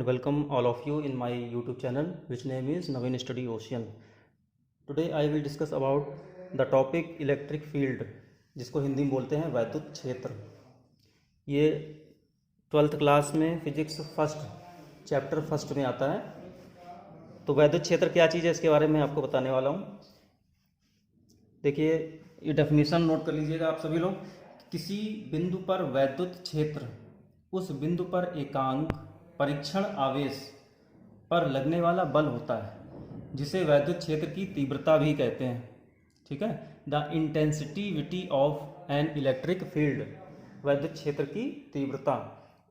and welcome all of you in my YouTube channel, which name is Naveen Study Ocean. Today I will discuss about the topic electric field, जिसको हिंदी में बोलते हैं वैद्युत क्षेत्र। ये 12th class में physics chapter first में आता है। तो वैद्युत क्षेत्र क्या चीज़ है, इसके बारे में आपको बताने वाला हूँ। देखिए, ये डेफिनेशन नोट कर लीजिएगा आप सभी लोग। किसी बिंदु पर वैद्युत क्षेत्र उस बिंदु पर एकांक परीक्षण आवेश पर लगने वाला बल होता है, जिसे वैद्युत क्षेत्र की तीव्रता भी कहते हैं। ठीक है, the intensitivity of an electric field, वैद्युत क्षेत्र की तीव्रता।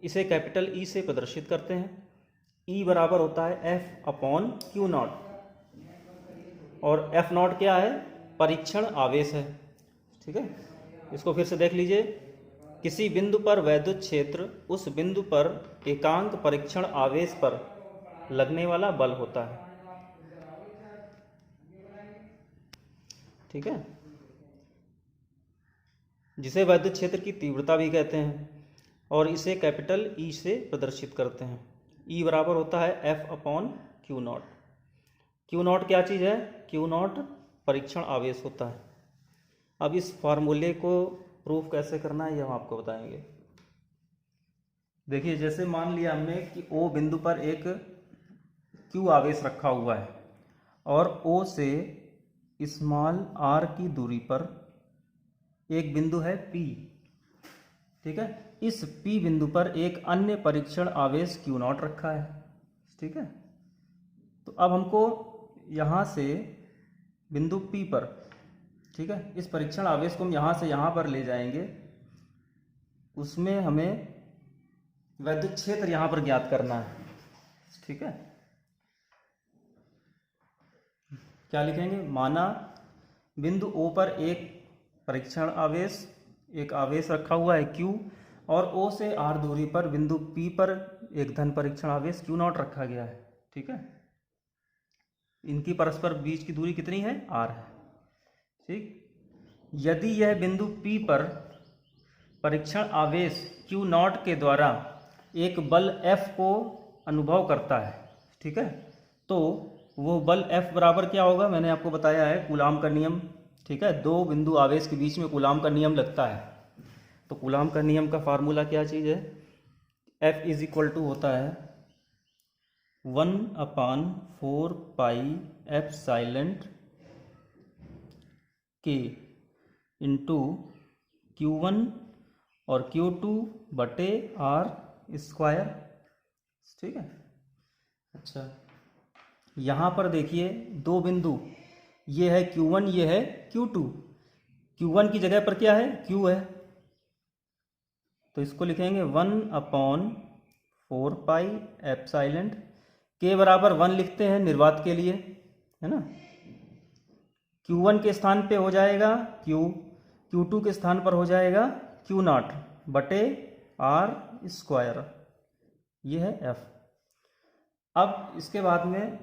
इसे कैपिटल ई से प्रदर्शित करते हैं। ई बराबर होता है एफ अपॉन क्यू नॉट, और एफ नॉट क्या है? परीक्षण आवेश है। ठीक है, इसको फिर से देख लीजिए। किसी बिंदु पर वैद्युत क्षेत्र उस बिंदु पर एकांक परीक्षण आवेश पर लगने वाला बल होता है। ठीक है, जिसे वैद्युत क्षेत्र की तीव्रता भी कहते हैं, और इसे कैपिटल ई से प्रदर्शित करते हैं। ई बराबर होता है F upon Q not. Q not क्या चीज़ है? क्यू नॉट परीक्षण आवेश होता है। अब इस फार्मूले को प्रूफ कैसे करना है, ये हम आपको बताएंगे। देखिए, जैसे मान लिया हमने कि ओ बिंदु पर एक क्यू आवेश रखा हुआ है, और ओ से स्मॉल आर की दूरी पर एक बिंदु है पी। ठीक है, इस पी बिंदु पर एक अन्य परीक्षण आवेश क्यू नॉट रखा है। ठीक है, तो अब हमको यहाँ से बिंदु पी पर, ठीक है, इस परीक्षण आवेश को हम यहाँ से यहाँ पर ले जाएंगे। उसमें हमें वैद्युत क्षेत्र यहाँ पर ज्ञात करना है। ठीक है, क्या लिखेंगे? माना बिंदु ओ पर एक परीक्षण आवेश, एक आवेश रखा हुआ है Q, और O से R दूरी पर बिंदु P पर एक धन परीक्षण आवेश Q नॉट रखा गया है। ठीक है, इनकी परस्पर बीच की दूरी कितनी है? R है। ठीक, यदि यह बिंदु P पर परीक्षण आवेश Q नॉट के द्वारा एक बल F को अनुभव करता है, ठीक है, तो वो बल F बराबर क्या होगा? मैंने आपको बताया है कूलाम का नियम। ठीक है, दो बिंदु आवेश के बीच में कूलाम का नियम लगता है। तो कूलाम का नियम का फार्मूला क्या चीज़ है? F इज इक्वल टू होता है 1/4 पाई एप्सिलॉन के इंटू Q1 और Q2 बटे R स्क्वायर। ठीक है, अच्छा, यहाँ पर देखिए दो बिंदु, ये है Q1, ये है Q2। Q1 की जगह पर क्या है? Q है, तो इसको लिखेंगे 1/4 पाई एप्सिलॉन। के बराबर 1 लिखते हैं निर्वात के लिए, है ना। Q1 के स्थान पे हो जाएगा Q, Q2 के स्थान पर हो जाएगा Q नॉट बटे R स्क्वायर। ये है F। अब इसके बाद में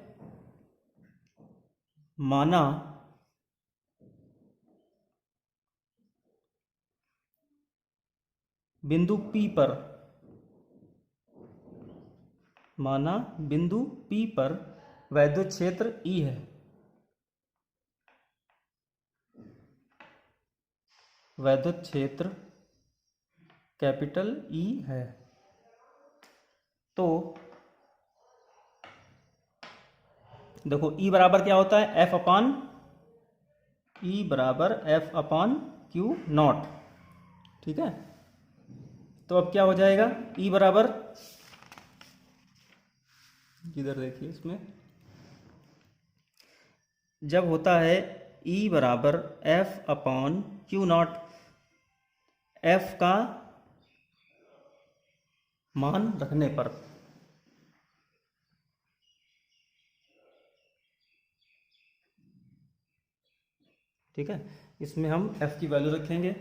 माना बिंदु P पर, माना बिंदु P पर वैद्युत क्षेत्र E है। वैद्युत क्षेत्र कैपिटल E है। तो देखो E बराबर क्या होता है? F अपॉन E बराबर F अपॉन Q नॉट। ठीक है, तो अब क्या हो जाएगा? E बराबर, इधर देखिए, इसमें जब होता है E बराबर F upon Q not, F का मान रखने पर, ठीक है, इसमें हम F की वैल्यू रखेंगे।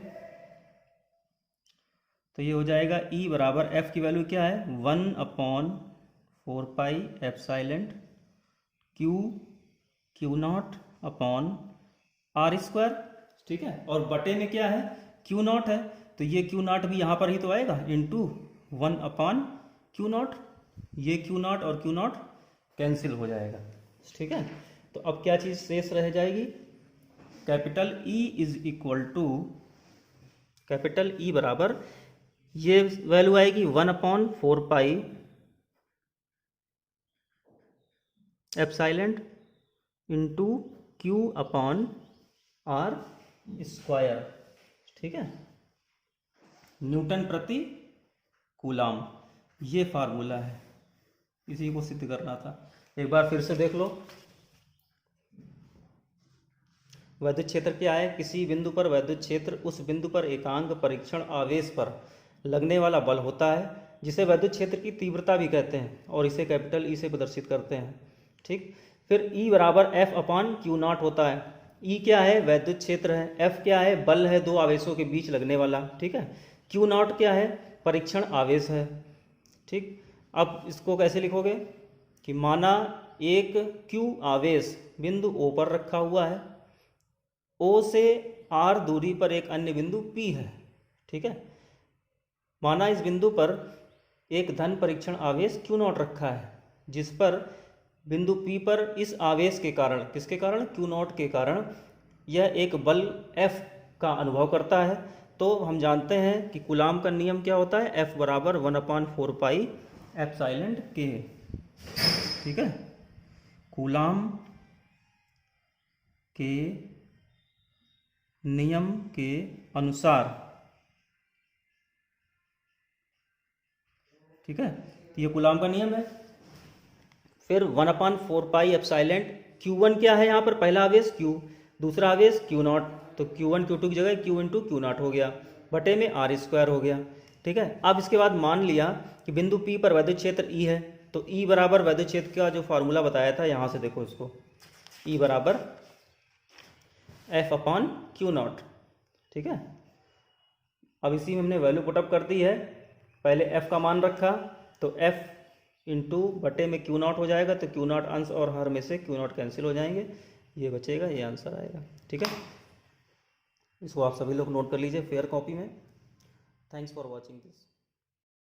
तो ये हो जाएगा E बराबर F की वैल्यू क्या है? 1/4 pi epsilon Q not upon R square. ठीक है, और बटे में क्या है? Q नॉट है, तो ये Q नॉट भी यहाँ पर ही तो आएगा, इंटू 1/Q नॉट। ये क्यू नॉट और क्यू नॉट कैंसिल हो जाएगा, ठीक है। तो अब क्या चीज़ शेष रह जाएगी, capital E is equal to, capital E बराबर, ये वैल्यू आएगी 1/4 पाई एप्सिलॉन इंटू Q/R², ठीक है, न्यूटन प्रति कूलाम। ये फार्मूला है, इसी को सिद्ध करना था। एक बार फिर से देख लो, वैद्युत क्षेत्र क्या है, किसी बिंदु पर वैद्युत क्षेत्र उस बिंदु पर एकांक परीक्षण आवेश पर लगने वाला बल होता है, जिसे वैद्युत क्षेत्र की तीव्रता भी कहते हैं, और इसे कैपिटल ई से प्रदर्शित करते हैं, ठीक। फिर E बराबर F/Q0 होता है। E क्या है, वैद्युत क्षेत्र है, F क्या है, बल है दो आवेशों के बीच लगने वाला, ठीक है, Q0 क्या है, परीक्षण आवेश है, ठीक। अब इसको कैसे लिखोगे कि माना एक Q आवेश बिंदु O पर रखा हुआ है, O से R दूरी पर एक अन्य बिंदु P है, ठीक है। माना इस बिंदु पर एक धन परीक्षण आवेश Q0 रखा है, जिस पर बिंदु P पर इस आवेश के कारण, किसके कारण, Q0 के कारण, यह एक बल F का अनुभव करता है। तो हम जानते हैं कि कूलाम का नियम क्या होता है, F बराबर 1/4 पाई एप्सिलॉन K, ठीक है। कूलाम के नियम के अनुसार, ठीक है, ये कूलाम का नियम है। फिर 1/4 पाई एप्सिलॉन, Q1 क्या है यहाँ पर, पहला आवेश Q, दूसरा आवेश Q0, तो Q1 Q2 की जगह Q इंटू Q0 हो गया, बटे में R² हो गया, ठीक है। अब इसके बाद मान लिया कि बिंदु P पर वैद्युत क्षेत्र E है, तो E बराबर वैद्युत क्षेत्र का जो फार्मूला बताया था, यहाँ से देखो इसको, E बराबर F/Q0, ठीक है। अब इसी में हमने वैल्यू पुटअप कर दी है, पहले F का मान रखा, तो F इंटू बटे में Q0 हो जाएगा, तो Q0 अंश और हर में से Q0 कैंसिल हो जाएंगे, ये बचेगा, ये आंसर आएगा, ठीक है। इसको आप सभी लोग नोट कर लीजिए फेयर कॉपी में। Thanks for watching this.